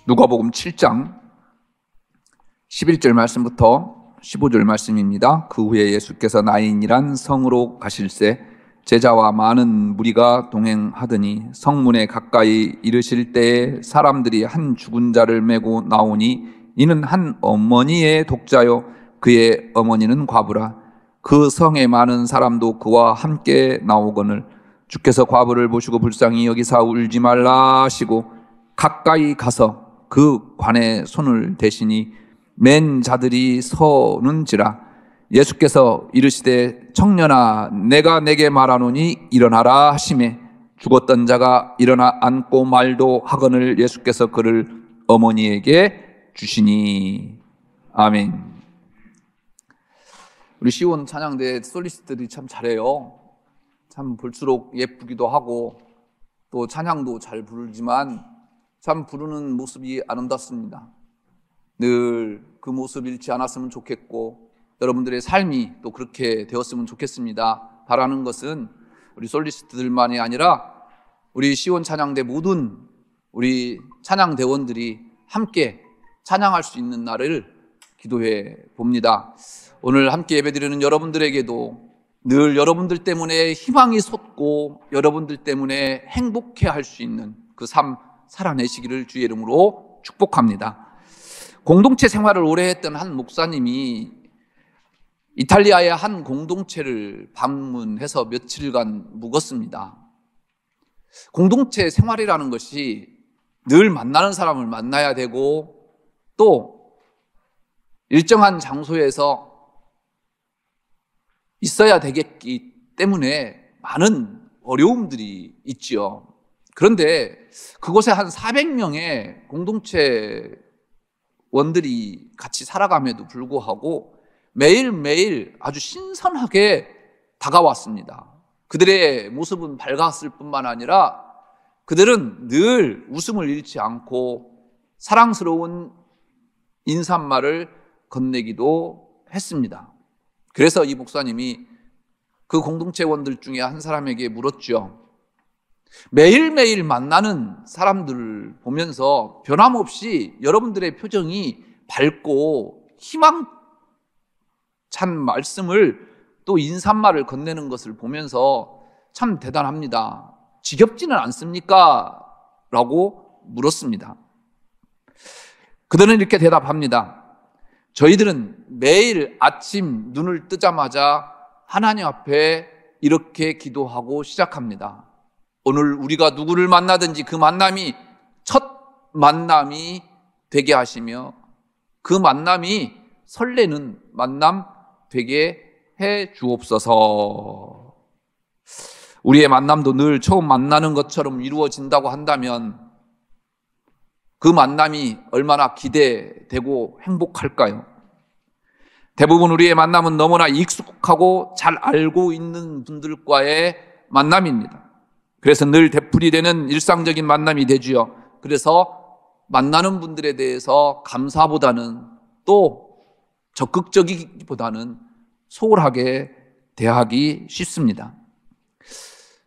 누가복음 7장 11절 말씀부터 15절 말씀입니다. 그 후에 예수께서 나인이란 성으로 가실새 제자와 많은 무리가 동행하더니 성문에 가까이 이르실 때에 사람들이 한 죽은 자를 메고 나오니 이는 한 어머니의 독자요 그의 어머니는 과부라. 그 성에 많은 사람도 그와 함께 나오거늘 주께서 과부를 보시고 불쌍히 여기사 울지 말라 하시고 가까이 가서 그 관에 손을 대시니 맨 자들이 서는지라. 예수께서 이르시되 청년아 내가 내게 말하노니 일어나라 하시매 죽었던 자가 일어나 앉고 말도 하거늘 예수께서 그를 어머니에게 주시니. 아멘. 우리 시온 찬양대 솔리스트들이 참 잘해요. 참 볼수록 예쁘기도 하고 또 찬양도 잘 부르지만 참 부르는 모습이 아름답습니다. 늘 그 모습 잃지 않았으면 좋겠고 여러분들의 삶이 또 그렇게 되었으면 좋겠습니다. 바라는 것은 우리 솔리스트들만이 아니라 우리 시온 찬양대 모든 우리 찬양대원들이 함께 찬양할 수 있는 날을 기도해 봅니다. 오늘 함께 예배드리는 여러분들에게도 늘 여러분들 때문에 희망이 솟고 여러분들 때문에 행복해 할 수 있는 그 삶 살아내시기를 주의 이름으로 축복합니다. 공동체 생활을 오래 했던 한 목사님이 이탈리아의 한 공동체를 방문해서 며칠간 묵었습니다. 공동체 생활이라는 것이 늘 만나는 사람을 만나야 되고 또 일정한 장소에서 있어야 되겠기 때문에 많은 어려움들이 있지요. 그런데 그곳에 한 400명의 공동체 원들이 같이 살아감에도 불구하고 매일매일 아주 신선하게 다가왔습니다. 그들의 모습은 밝았을 뿐만 아니라 그들은 늘 웃음을 잃지 않고 사랑스러운 인사말을 건네기도 했습니다. 그래서 이 목사님이 그 공동체원들 중에 한 사람에게 물었죠. 매일매일 만나는 사람들을 보면서 변함없이 여러분들의 표정이 밝고 희망찬 말씀을 또 인사말을 건네는 것을 보면서 참 대단합니다. 지겹지는 않습니까? 라고 물었습니다. 그들은 이렇게 대답합니다. 저희들은 매일 아침 눈을 뜨자마자 하나님 앞에 이렇게 기도하고 시작합니다. 오늘 우리가 누구를 만나든지 그 만남이 첫 만남이 되게 하시며 그 만남이 설레는 만남 되게 해 주옵소서. 우리의 만남도 늘 처음 만나는 것처럼 이루어진다고 한다면 그 만남이 얼마나 기대되고 행복할까요? 대부분 우리의 만남은 너무나 익숙하고 잘 알고 있는 분들과의 만남입니다. 그래서 늘 되풀이되는 일상적인 만남이 되지요. 그래서 만나는 분들에 대해서 감사보다는 또 적극적이기보다는 소홀하게 대하기 쉽습니다.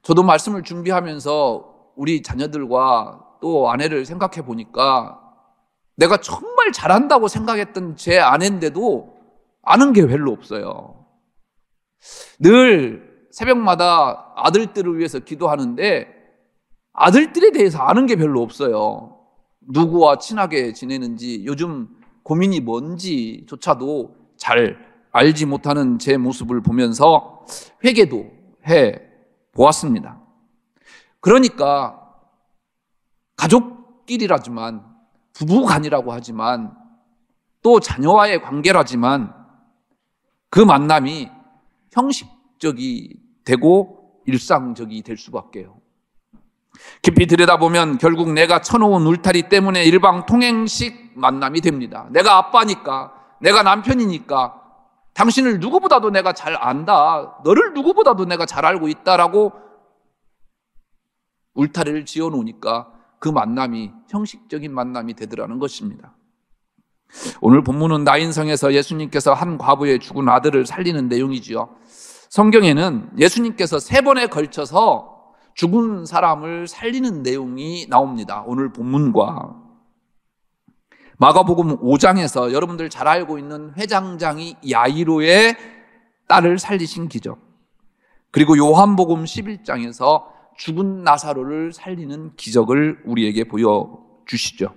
저도 말씀을 준비하면서 우리 자녀들과 또 아내를 생각해 보니까 내가 정말 잘한다고 생각했던 제 아내인데도 아는 게 별로 없어요. 늘 새벽마다 아들들을 위해서 기도하는데 아들들에 대해서 아는 게 별로 없어요. 누구와 친하게 지내는지 요즘 고민이 뭔지조차도 잘 알지 못하는 제 모습을 보면서 회개도 해 보았습니다. 그러니까 가족끼리라지만 부부간이라고 하지만 또 자녀와의 관계라지만 그 만남이 형식적이 되고 일상적이 될 수밖에요. 깊이 들여다보면 결국 내가 쳐놓은 울타리 때문에 일방통행식 만남이 됩니다. 내가 아빠니까, 내가 남편이니까 당신을 누구보다도 내가 잘 안다, 너를 누구보다도 내가 잘 알고 있다라고 울타리를 지어놓으니까 그 만남이 형식적인 만남이 되더라는 것입니다. 오늘 본문은 나인성에서 예수님께서 한 과부의 죽은 아들을 살리는 내용이지요. 성경에는 예수님께서 3번에 걸쳐서 죽은 사람을 살리는 내용이 나옵니다. 오늘 본문과 마가복음 5장에서 여러분들 잘 알고 있는 회장장이 야이로의 딸을 살리신 기적, 그리고 요한복음 11장에서 죽은 나사로를 살리는 기적을 우리에게 보여주시죠.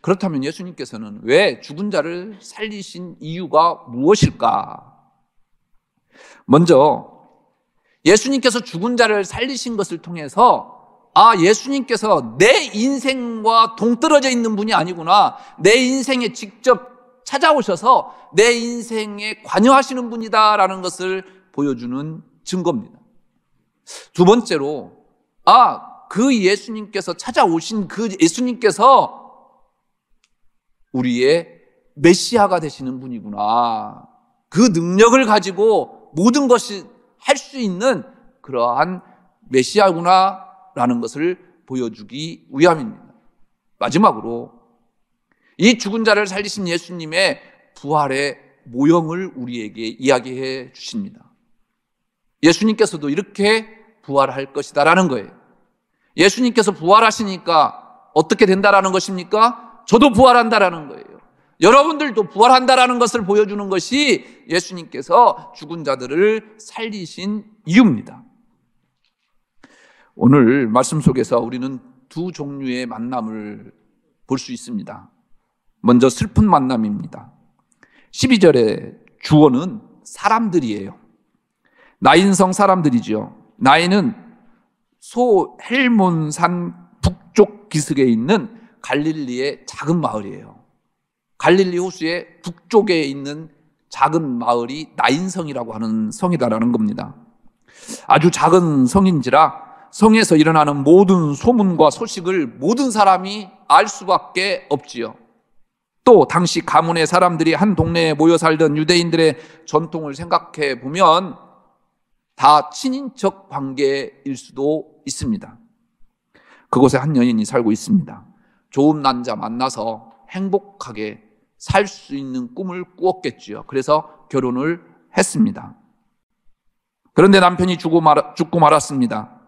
그렇다면 예수님께서는 왜 죽은 자를 살리신 이유가 무엇일까? 먼저 예수님께서 죽은 자를 살리신 것을 통해서 예수님께서 내 인생과 동떨어져 있는 분이 아니구나, 내 인생에 직접 찾아오셔서 내 인생에 관여하시는 분이다라는 것을 보여주는 증거입니다. 두 번째로 그 예수님께서 찾아오신 그 예수님께서 우리의 메시아가 되시는 분이구나, 그 능력을 가지고 모든 것이 할 수 있는 그러한 메시아구나라는 것을 보여주기 위함입니다. 마지막으로 이 죽은 자를 살리신 예수님의 부활의 모형을 우리에게 이야기해 주십니다. 예수님께서도 이렇게 부활할 것이다라는 거예요. 예수님께서 부활하시니까 어떻게 된다라는 것입니까? 저도 부활한다라는 거예요. 여러분들도 부활한다라는 것을 보여주는 것이 예수님께서 죽은 자들을 살리신 이유입니다. 오늘 말씀 속에서 우리는 두 종류의 만남을 볼 수 있습니다. 먼저 슬픈 만남입니다. 12절의 주어는 사람들이에요. 나인성 사람들이죠. 나인은 소헬몬산 북쪽 기슭에 있는 갈릴리의 작은 마을이에요. 갈릴리 호수의 북쪽에 있는 작은 마을이 나인성이라고 하는 성이다라는 겁니다. 아주 작은 성인지라 성에서 일어나는 모든 소문과 소식을 모든 사람이 알 수밖에 없지요. 또 당시 가문의 사람들이 한 동네에 모여 살던 유대인들의 전통을 생각해 보면 다 친인척 관계일 수도 있습니다. 그곳에 한 여인이 살고 있습니다. 좋은 남자 만나서 행복하게 살 수 있는 꿈을 꾸었겠지요. 그래서 결혼을 했습니다. 그런데 남편이 죽고 말았습니다.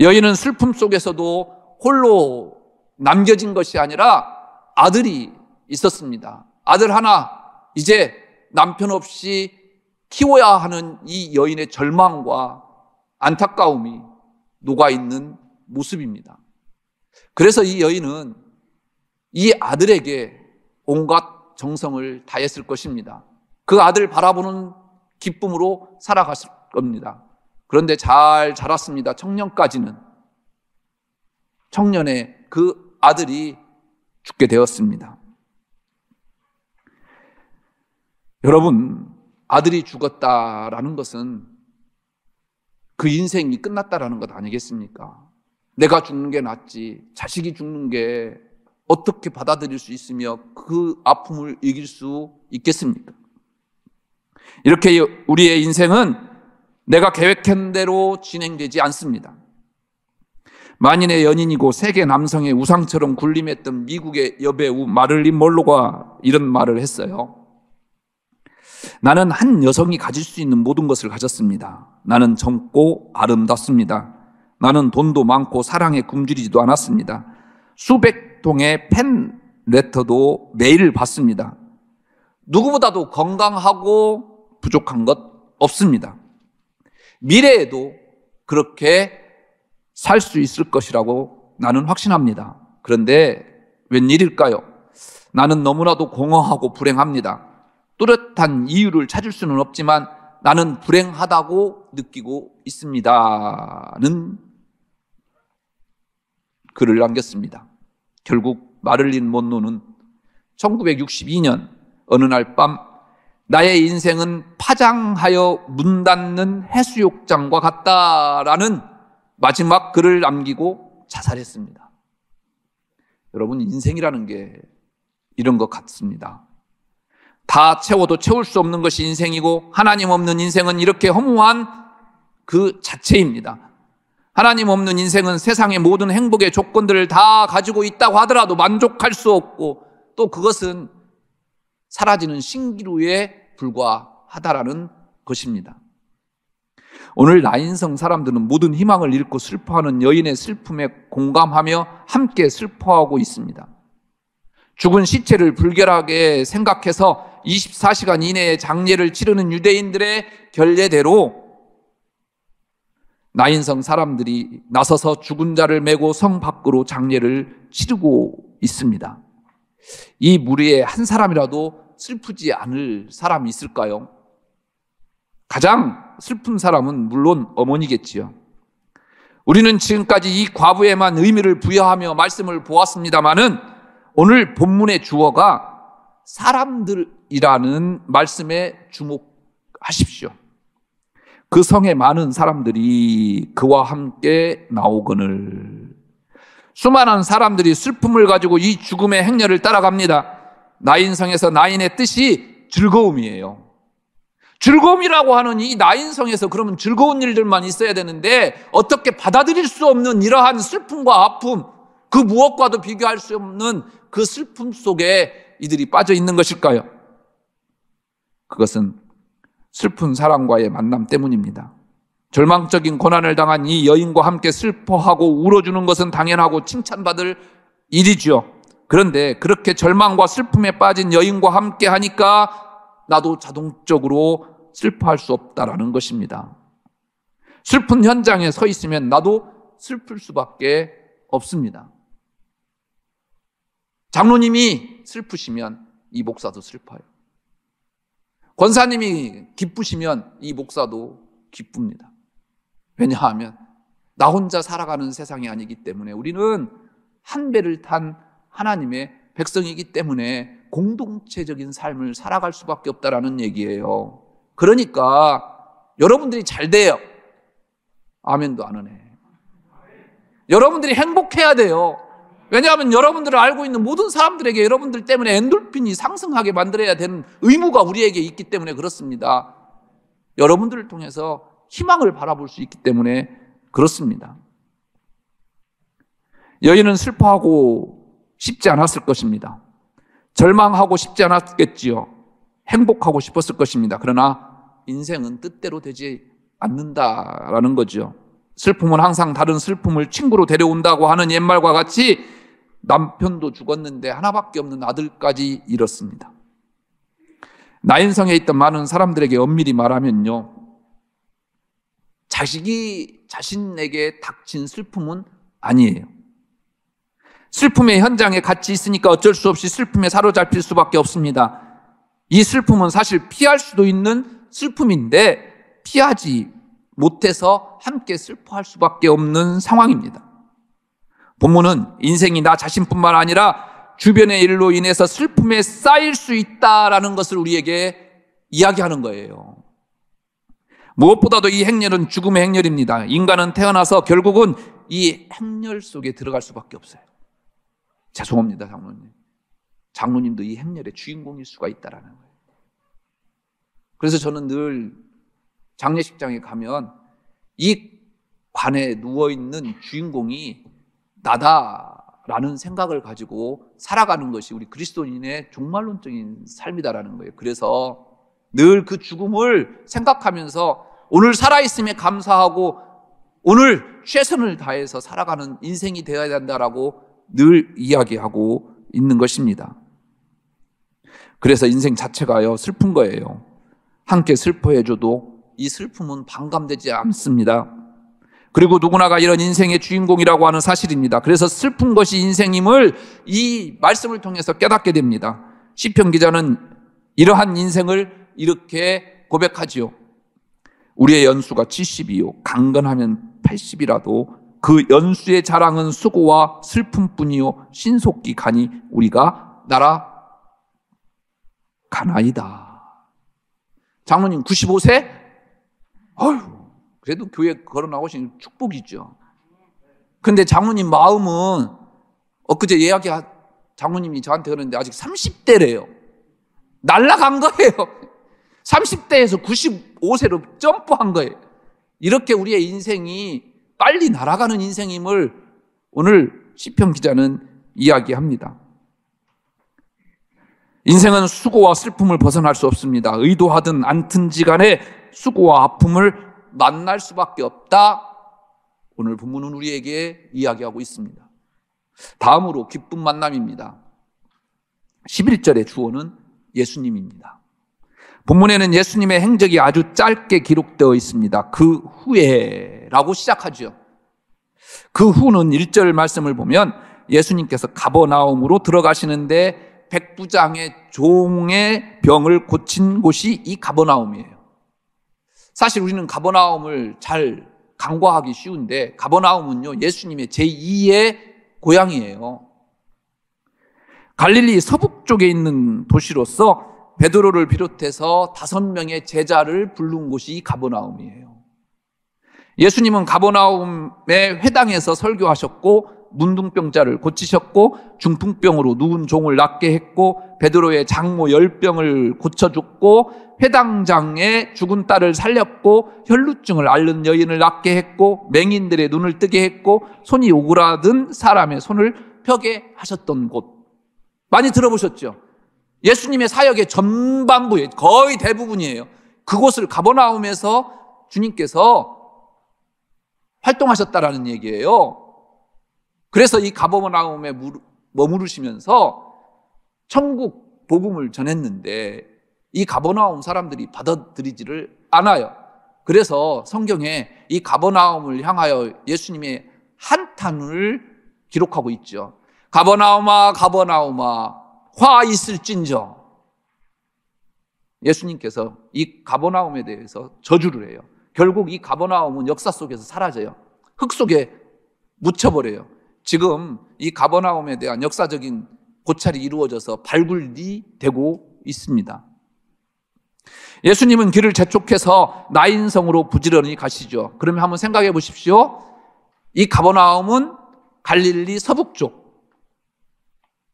여인은 슬픔 속에서도 홀로 남겨진 것이 아니라 아들이 있었습니다. 아들 하나, 이제 남편 없이 키워야 하는 이 여인의 절망과 안타까움이 녹아있는 모습입니다. 그래서 이 여인은 이 아들에게 온갖 정성을 다했을 것입니다. 그 아들 바라보는 기쁨으로 살아갔을 겁니다. 그런데 잘 자랐습니다. 청년까지는. 청년의 그 아들이 죽게 되었습니다. 여러분, 아들이 죽었다라는 것은 그 인생이 끝났다라는 것 아니겠습니까? 내가 죽는 게 낫지, 자식이 죽는 게 어떻게 받아들일 수 있으며 그 아픔을 이길 수 있겠습니까? 이렇게 우리의 인생은 내가 계획한 대로 진행되지 않습니다. 만인의 연인이고 세계 남성의 우상처럼 군림했던 미국의 여배우 마릴린 먼로가 이런 말을 했어요. 나는 한 여성이 가질 수 있는 모든 것을 가졌습니다. 나는 젊고 아름답습니다. 나는 돈도 많고 사랑에 굶주리지도 않았습니다. 수백 통의 팬 레터도 매일 받습니다. 누구보다도 건강하고 부족한 것 없습니다. 미래에도 그렇게 살 수 있을 것이라고 나는 확신합니다. 그런데 웬일일까요? 나는 너무나도 공허하고 불행합니다. 뚜렷한 이유를 찾을 수는 없지만 나는 불행하다고 느끼고 있습니다는 글을 남겼습니다. 결국 마릴린 먼로는 1962년 어느 날 밤 나의 인생은 파장하여 문 닫는 해수욕장과 같다라는 마지막 글을 남기고 자살했습니다. 여러분, 인생이라는 게 이런 것 같습니다. 다 채워도 채울 수 없는 것이 인생이고 하나님 없는 인생은 이렇게 허무한 그 자체입니다. 하나님 없는 인생은 세상의 모든 행복의 조건들을 다 가지고 있다고 하더라도 만족할 수 없고 또 그것은 사라지는 신기루에 불과하다라는 것입니다. 오늘 나인성 사람들은 모든 희망을 잃고 슬퍼하는 여인의 슬픔에 공감하며 함께 슬퍼하고 있습니다. 죽은 시체를 불결하게 생각해서 24시간 이내에 장례를 치르는 유대인들의 결례대로 나인성 사람들이 나서서 죽은 자를 메고 성 밖으로 장례를 치르고 있습니다. 이 무리에 한 사람이라도 슬프지 않을 사람이 있을까요? 가장 슬픈 사람은 물론 어머니겠지요. 우리는 지금까지 이 과부에만 의미를 부여하며 말씀을 보았습니다마는 오늘 본문의 주어가 사람들이라는 말씀에 주목하십시오. 그 성에 많은 사람들이 그와 함께 나오거늘. 수많은 사람들이 슬픔을 가지고 이 죽음의 행렬을 따라갑니다. 나인성에서 나인의 뜻이 즐거움이에요. 즐거움이라고 하는 이 나인성에서 그러면 즐거운 일들만 있어야 되는데 어떻게 받아들일 수 없는 이러한 슬픔과 아픔, 그 무엇과도 비교할 수 없는 그 슬픔 속에 이들이 빠져 있는 것일까요? 그것은 슬픈 사람과의 만남 때문입니다. 절망적인 고난을 당한 이 여인과 함께 슬퍼하고 울어주는 것은 당연하고 칭찬받을 일이죠. 그런데 그렇게 절망과 슬픔에 빠진 여인과 함께 하니까 나도 자동적으로 슬퍼할 수 없다라는 것입니다. 슬픈 현장에 서 있으면 나도 슬플 수밖에 없습니다. 장로님이 슬프시면 이 목사도 슬퍼요. 권사님이 기쁘시면 이 목사도 기쁩니다. 왜냐하면 나 혼자 살아가는 세상이 아니기 때문에 우리는 한 배를 탄 하나님의 백성이기 때문에 공동체적인 삶을 살아갈 수밖에 없다라는 얘기예요. 그러니까 여러분들이 잘 돼요. 아멘도 안 하네. 여러분들이 행복해야 돼요. 왜냐하면 여러분들을 알고 있는 모든 사람들에게 여러분들 때문에 엔돌핀이 상승하게 만들어야 되는 의무가 우리에게 있기 때문에 그렇습니다. 여러분들을 통해서 희망을 바라볼 수 있기 때문에 그렇습니다. 여인은 슬퍼하고 싶지 않았을 것입니다. 절망하고 싶지 않았겠지요. 행복하고 싶었을 것입니다. 그러나 인생은 뜻대로 되지 않는다라는 거죠. 슬픔은 항상 다른 슬픔을 친구로 데려온다고 하는 옛말과 같이 남편도 죽었는데 하나밖에 없는 아들까지 잃었습니다. 나인성에 있던 많은 사람들에게 엄밀히 말하면요, 자식이 자신에게 닥친 슬픔은 아니에요. 슬픔의 현장에 같이 있으니까 어쩔 수 없이 슬픔에 사로잡힐 수밖에 없습니다. 이 슬픔은 사실 피할 수도 있는 슬픔인데 피하지 못해서 함께 슬퍼할 수밖에 없는 상황입니다. 본문은 인생이 나 자신뿐만 아니라 주변의 일로 인해서 슬픔에 쌓일 수 있다라는 것을 우리에게 이야기하는 거예요. 무엇보다도 이 행렬은 죽음의 행렬입니다. 인간은 태어나서 결국은 이 행렬 속에 들어갈 수밖에 없어요. 죄송합니다, 장로님. 장로님도 이 행렬의 주인공일 수가 있다라는 거예요. 그래서 저는 늘 장례식장에 가면 이 관에 누워있는 주인공이 나다라는 생각을 가지고 살아가는 것이 우리 그리스도인의 종말론적인 삶이다라는 거예요. 그래서 늘 그 죽음을 생각하면서 오늘 살아있음에 감사하고 오늘 최선을 다해서 살아가는 인생이 되어야 된다라고 늘 이야기하고 있는 것입니다. 그래서 인생 자체가요, 슬픈 거예요. 함께 슬퍼해줘도 이 슬픔은 반감되지 않습니다. 그리고 누구나가 이런 인생의 주인공이라고 하는 사실입니다. 그래서 슬픈 것이 인생임을 이 말씀을 통해서 깨닫게 됩니다. 시편 기자는 이러한 인생을 이렇게 고백하지요. 우리의 연수가 70이요 강건하면 80이라도 그 연수의 자랑은 수고와 슬픔뿐이요 신속기 가니 우리가 날아가나이다. 장로님 95세? 어휴, 그래도 교회 걸어 나오신 축복이죠. 근데 장로님 마음은 엊그제 장로님이 저한테 그러는데 아직 30대래요. 날아간 거예요. 30대에서 95세로 점프한 거예요. 이렇게 우리의 인생이 빨리 날아가는 인생임을 오늘 시편 기자는 이야기합니다. 인생은 수고와 슬픔을 벗어날 수 없습니다. 의도하든 않든지 간에 수고와 아픔을 만날 수밖에 없다. 오늘 본문은 우리에게 이야기하고 있습니다. 다음으로 기쁜 만남입니다. 11절의 주어는 예수님입니다. 본문에는 예수님의 행적이 아주 짧게 기록되어 있습니다. 그 후에 라고 시작하죠. 그 후는 1절 말씀을 보면 예수님께서 가버나움으로 들어가시는데 백부장의 종의 병을 고친 곳이 이 가버나움이에요. 사실 우리는 가버나움을 잘 간과하기 쉬운데 가버나움은요, 예수님의 제2의 고향이에요. 갈릴리 서북쪽에 있는 도시로서 베드로를 비롯해서 5명의 제자를 부른 곳이 이 가버나움이에요. 예수님은 가버나움의 회당에서 설교하셨고 문둥병자를 고치셨고 중풍병으로 누운 종을 낫게 했고 베드로의 장모 10병을 고쳐줬고 회당장의 죽은 딸을 살렸고 혈루증을 앓는 여인을 낫게 했고 맹인들의 눈을 뜨게 했고 손이 오그라든 사람의 손을 펴게 하셨던 곳, 많이 들어보셨죠? 예수님의 사역의 전반부에 거의 대부분이에요. 그곳을 가버나움에서 주님께서 활동하셨다라는 얘기예요. 그래서 이 가버나움에 머무르시면서 천국 복음을 전했는데 이 가버나움 사람들이 받아들이지를 않아요. 그래서 성경에 이 가버나움을 향하여 예수님의 한탄을 기록하고 있죠. 가버나움아 가버나움아 화 있을진저. 예수님께서 이 가버나움에 대해서 저주를 해요. 결국 이 가버나움은 역사 속에서 사라져요. 흙 속에 묻혀버려요. 지금 이 가버나움에 대한 역사적인 고찰이 이루어져서 발굴이 되고 있습니다. 예수님은 길을 재촉해서 나인성으로 부지런히 가시죠. 그러면 한번 생각해 보십시오. 이 가버나움은 갈릴리 서북쪽,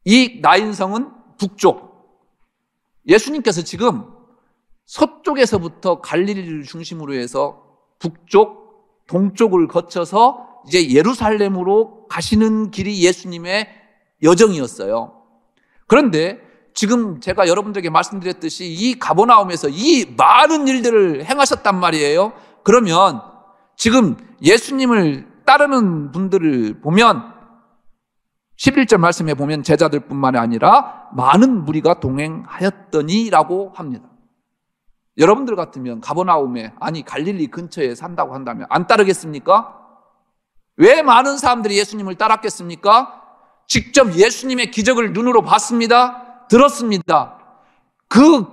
이 나인성은 북쪽. 예수님께서 지금 서쪽에서부터 갈릴리를 중심으로 해서 북쪽, 동쪽을 거쳐서 이제 예루살렘으로 가시는 길이 예수님의 여정이었어요. 그런데 지금 제가 여러분들에게 말씀드렸듯이 이 가버나움에서 이 많은 일들을 행하셨단 말이에요. 그러면 지금 예수님을 따르는 분들을 보면 11절 말씀에 보면 제자들뿐만 아니라 많은 무리가 동행하였더니 라고 합니다. 여러분들 같으면 가버나움에, 아니 갈릴리 근처에 산다고 한다면 안 따르겠습니까? 왜 많은 사람들이 예수님을 따랐겠습니까? 직접 예수님의 기적을 눈으로 봤습니다. 들었습니다. 그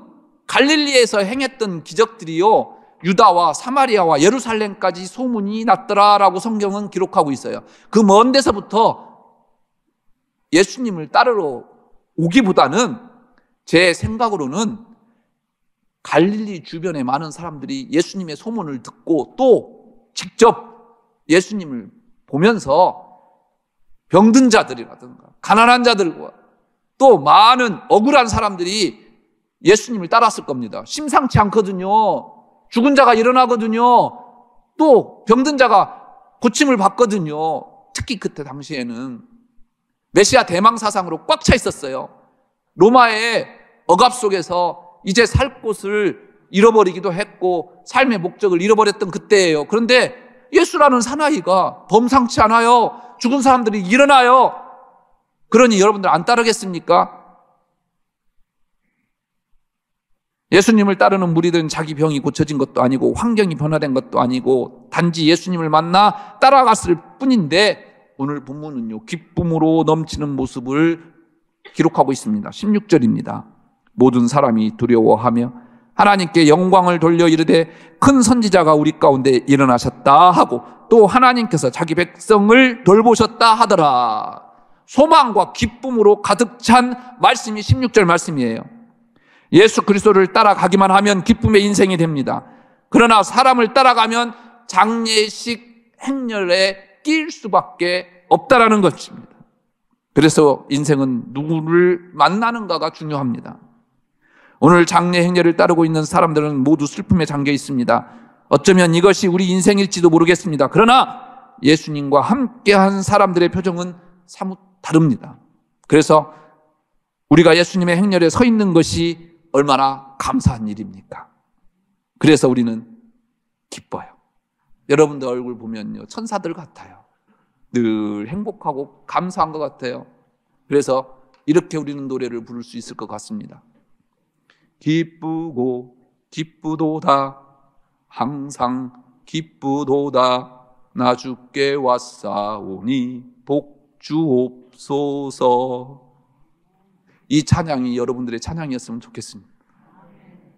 갈릴리에서 행했던 기적들이요, 유다와 사마리아와 예루살렘까지 소문이 났더라라고 성경은 기록하고 있어요. 그 먼 데서부터 예수님을 따르러 오기보다는 제 생각으로는 갈릴리 주변에 많은 사람들이 예수님의 소문을 듣고 또 직접 예수님을 보면서 병든 자들이라든가 가난한 자들과 또 많은 억울한 사람들이 예수님을 따랐을 겁니다. 심상치 않거든요. 죽은 자가 일어나거든요. 또 병든 자가 고침을 받거든요. 특히 그때 당시에는 메시아 대망 사상으로 꽉 차 있었어요. 로마의 억압 속에서 이제 살 곳을 잃어버리기도 했고 삶의 목적을 잃어버렸던 그때예요. 그런데 예수라는 사나이가 범상치 않아요. 죽은 사람들이 일어나요. 그러니 여러분들 안 따르겠습니까? 예수님을 따르는 무리들은 자기 병이 고쳐진 것도 아니고 환경이 변화된 것도 아니고 단지 예수님을 만나 따라갔을 뿐인데 오늘 본문은요, 기쁨으로 넘치는 모습을 기록하고 있습니다. 16절입니다. 모든 사람이 두려워하며 하나님께 영광을 돌려 이르되 큰 선지자가 우리 가운데 일어나셨다 하고 또 하나님께서 자기 백성을 돌보셨다 하더라. 소망과 기쁨으로 가득 찬 말씀이 16절 말씀이에요. 예수 그리스도를 따라가기만 하면 기쁨의 인생이 됩니다. 그러나 사람을 따라가면 장례식 행렬에 낄 수밖에 없다라는 것입니다. 그래서 인생은 누구를 만나는가가 중요합니다. 오늘 장례 행렬을 따르고 있는 사람들은 모두 슬픔에 잠겨 있습니다. 어쩌면 이것이 우리 인생일지도 모르겠습니다. 그러나 예수님과 함께한 사람들의 표정은 사뭇 다릅니다. 그래서 우리가 예수님의 행렬에 서 있는 것이 얼마나 감사한 일입니까? 그래서 우리는 기뻐요. 여러분들 얼굴 보면요, 천사들 같아요. 늘 행복하고 감사한 것 같아요. 그래서 이렇게 우리는 노래를 부를 수 있을 것 같습니다. 기쁘고 기쁘도다 항상 기쁘도다 나 주께 왔사오니 복 주옵소서. 이 찬양이 여러분들의 찬양이었으면 좋겠습니다.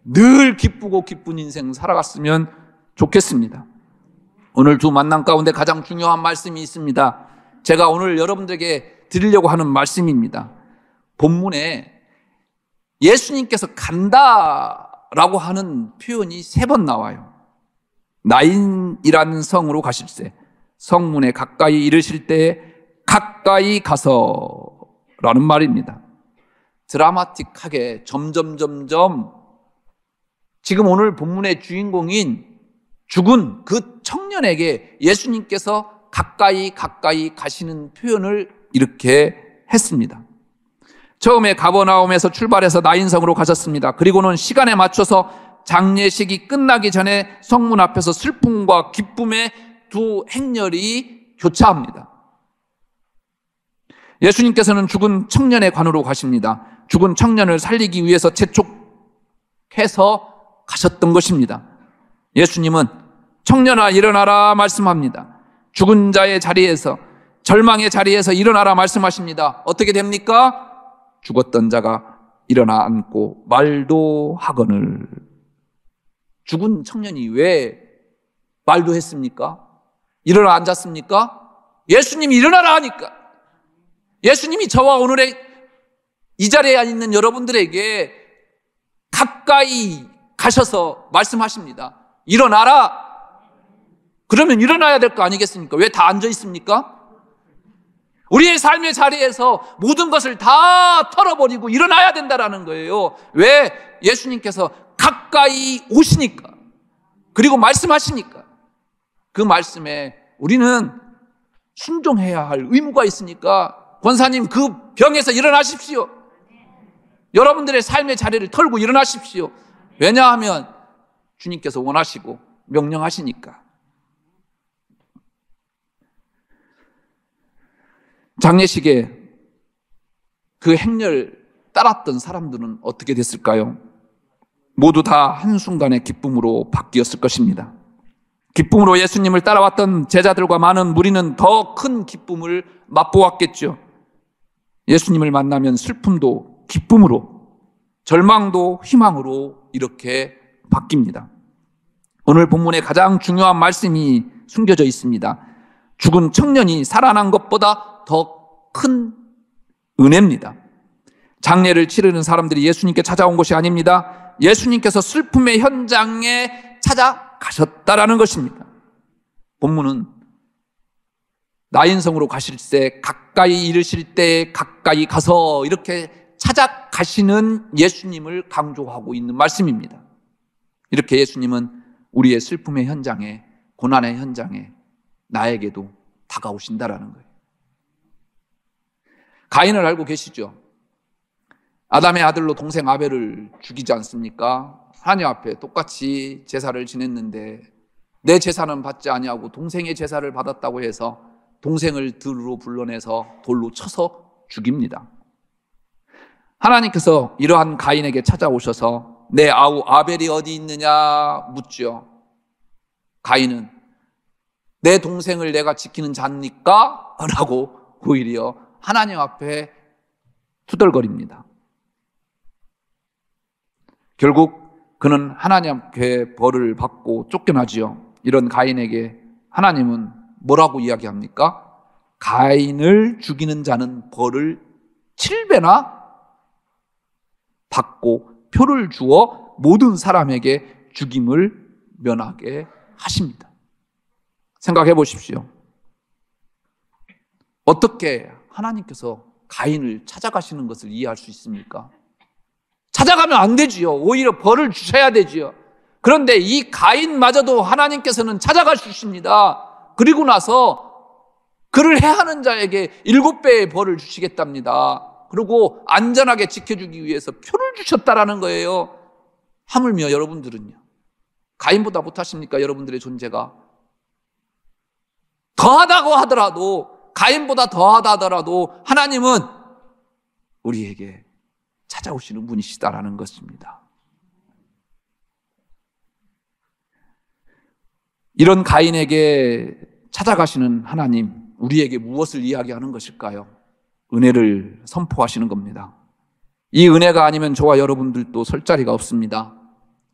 늘 기쁘고 기쁜 인생 살아갔으면 좋겠습니다. 오늘 두 만남 가운데 가장 중요한 말씀이 있습니다. 제가 오늘 여러분들에게 드리려고 하는 말씀입니다. 본문에 예수님께서 간다라고 하는 표현이 3번 나와요. 나인이라는 성으로 가실새, 성문에 가까이 이르실 때 가까이 가서라는 말입니다. 드라마틱하게 점점 지금 오늘 본문의 주인공인 죽은 그 청년에게 예수님께서 가까이 가시는 표현을 이렇게 했습니다. 처음에 가버나움에서 출발해서 나인성으로 가셨습니다. 그리고는 시간에 맞춰서 장례식이 끝나기 전에 성문 앞에서 슬픔과 기쁨의 두 행렬이 교차합니다. 예수님께서는 죽은 청년의 관으로 가십니다. 죽은 청년을 살리기 위해서 재촉해서 가셨던 것입니다. 예수님은 청년아 일어나라 말씀합니다. 죽은 자의 자리에서, 절망의 자리에서 일어나라 말씀하십니다. 어떻게 됩니까? 죽었던 자가 일어나 앉고 말도 하거늘. 죽은 청년이 왜 말도 했습니까? 일어나 앉았습니까? 예수님이 일어나라 하니까. 예수님이 저와 오늘의 이 자리에 있는 여러분들에게 가까이 가셔서 말씀하십니다. 일어나라. 그러면 일어나야 될 거 아니겠습니까? 왜 다 앉아 있습니까? 우리의 삶의 자리에서 모든 것을 다 털어버리고 일어나야 된다라는 거예요. 왜? 예수님께서 가까이 오시니까, 그리고 말씀하시니까. 그 말씀에 우리는 순종해야 할 의무가 있으니까, 권사님 그 병에서 일어나십시오. 여러분들의 삶의 자리를 털고 일어나십시오. 왜냐하면 주님께서 원하시고 명령하시니까. 장례식에 그 행렬 따랐던 사람들은 어떻게 됐을까요? 모두 다 한순간의 기쁨으로 바뀌었을 것입니다. 기쁨으로 예수님을 따라왔던 제자들과 많은 무리는 더 큰 기쁨을 맛보았겠죠. 예수님을 만나면 슬픔도 기쁨으로, 절망도 희망으로 이렇게 바뀝니다. 오늘 본문에 가장 중요한 말씀이 숨겨져 있습니다. 죽은 청년이 살아난 것보다 더 큰 은혜입니다. 장례를 치르는 사람들이 예수님께 찾아온 것이 아닙니다. 예수님께서 슬픔의 현장에 찾아가셨다라는 것입니다. 본문은 나인성으로 가실 때 가까이 이르실 때 가까이 가서 이렇게 찾아가시는 예수님을 강조하고 있는 말씀입니다. 이렇게 예수님은 우리의 슬픔의 현장에, 고난의 현장에 나에게도 다가오신다라는 거예요. 가인을 알고 계시죠? 아담의 아들로 동생 아벨을 죽이지 않습니까? 하나님 앞에 똑같이 제사를 지냈는데 내 제사는 받지 아니하고 동생의 제사를 받았다고 해서 동생을 들으로 불러내서 돌로 쳐서 죽입니다. 하나님께서 이러한 가인에게 찾아오셔서 내 아우 아벨이 어디 있느냐 묻죠. 가인은 내 동생을 내가 지키는 자입니까? 라고 오히려 하나님 앞에 투덜거립니다. 결국 그는 하나님 앞에 벌을 받고 쫓겨나지요. 이런 가인에게 하나님은 뭐라고 이야기합니까? 가인을 죽이는 자는 벌을 7배나 받고 표를 주어 모든 사람에게 죽임을 면하게 하십니다. 생각해 보십시오. 어떻게 하나님께서 가인을 찾아가시는 것을 이해할 수 있습니까? 찾아가면 안 되지요. 오히려 벌을 주셔야 되지요. 그런데 이 가인마저도 하나님께서는 찾아가 주십니다. 그리고 나서 그를 해하는 자에게 7배의 벌을 주시겠답니다. 그리고 안전하게 지켜주기 위해서 표를 주셨다라는 거예요. 하물며 여러분들은요, 가인보다 못하십니까? 여러분들의 존재가 더하다고 하더라도, 가인보다 더하다 하더라도 하나님은 우리에게 찾아오시는 분이시다라는 것입니다. 이런 가인에게 찾아가시는 하나님, 우리에게 무엇을 이야기하는 것일까요? 은혜를 선포하시는 겁니다. 이 은혜가 아니면 저와 여러분들도 설 자리가 없습니다.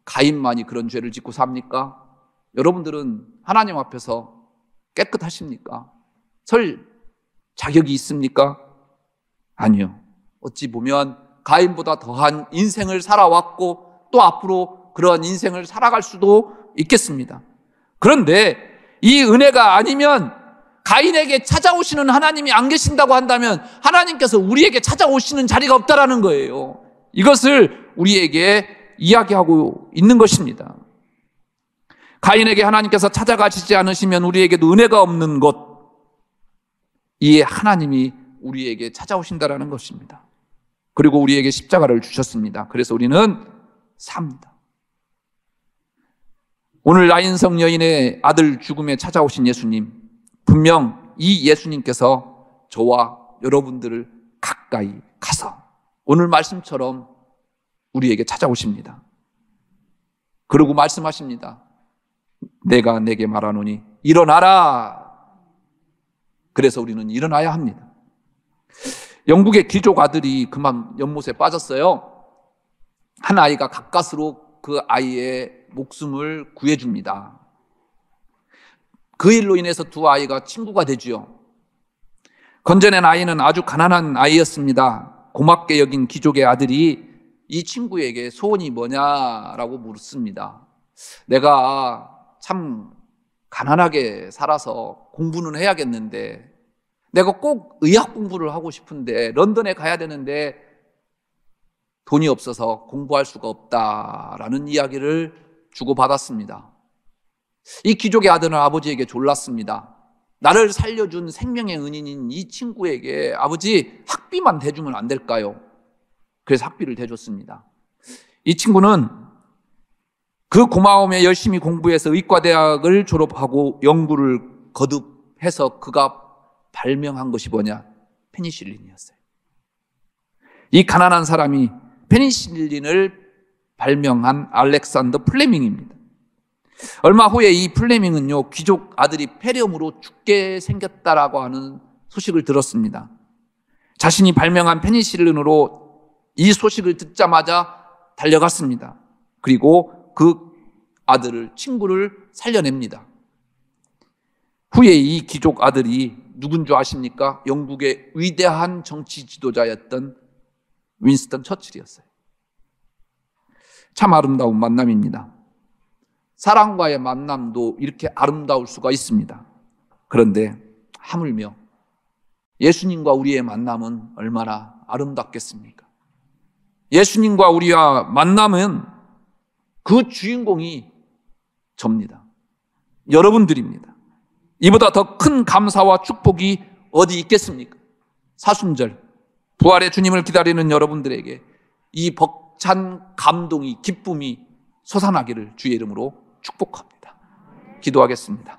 가인만이 그런 죄를 짓고 삽니까? 여러분들은 하나님 앞에서 깨끗하십니까? 설 자격이 있습니까? 아니요. 어찌 보면 가인보다 더한 인생을 살아왔고 또 앞으로 그러한 인생을 살아갈 수도 있겠습니다. 그런데 이 은혜가 아니면, 가인에게 찾아오시는 하나님이 안 계신다고 한다면 하나님께서 우리에게 찾아오시는 자리가 없다라는 거예요. 이것을 우리에게 이야기하고 있는 것입니다. 가인에게 하나님께서 찾아가시지 않으시면 우리에게도 은혜가 없는 것, 이 하나님이 우리에게 찾아오신다라는 것입니다. 그리고 우리에게 십자가를 주셨습니다. 그래서 우리는 삽니다. 오늘 나인성 여인의 아들 죽음에 찾아오신 예수님, 분명 이 예수님께서 저와 여러분들을 가까이 가서 오늘 말씀처럼 우리에게 찾아오십니다. 그리고 말씀하십니다. 내가 내게 말하노니 일어나라. 그래서 우리는 일어나야 합니다. 영국의 귀족 아들이 그만 연못에 빠졌어요. 한 아이가 가까스로 그 아이의 목숨을 구해줍니다. 그 일로 인해서 두 아이가 친구가 되지요. 건져낸 아이는 아주 가난한 아이였습니다. 고맙게 여긴 귀족의 아들이 이 친구에게 소원이 뭐냐라고 물었습니다. 내가 참 가난하게 살아서 공부는 해야겠는데, 내가 꼭 의학 공부를 하고 싶은데 런던에 가야 되는데 돈이 없어서 공부할 수가 없다라는 이야기를 주고받았습니다. 이 귀족의 아들은 아버지에게 졸랐습니다. 나를 살려준 생명의 은인인 이 친구에게 아버지 학비만 대주면 안 될까요? 그래서 학비를 대줬습니다. 이 친구는 그 고마움에 열심히 공부해서 의과대학을 졸업하고 연구를 거듭해서 그가 발명한 것이 뭐냐? 페니실린이었어요. 이 가난한 사람이 페니실린을 발명한 알렉산더 플레밍입니다. 얼마 후에 이 플레밍은요, 귀족 아들이 폐렴으로 죽게 생겼다라고 하는 소식을 들었습니다. 자신이 발명한 페니실린으로 이 소식을 듣자마자 달려갔습니다. 그리고 그 아들을, 친구를 살려냅니다. 후에 이 귀족 아들이 누군 줄 아십니까? 영국의 위대한 정치 지도자였던 윈스턴 처칠이었어요. 참 아름다운 만남입니다. 사랑과의 만남도 이렇게 아름다울 수가 있습니다. 그런데 하물며 예수님과 우리의 만남은 얼마나 아름답겠습니까? 예수님과 우리와 만남은 그 주인공이 접니다. 여러분들입니다. 이보다 더 큰 감사와 축복이 어디 있겠습니까? 사순절, 부활의 주님을 기다리는 여러분들에게 이 벅찬 감동이, 기쁨이 솟아나기를 주의 이름으로 축복합니다. 기도하겠습니다.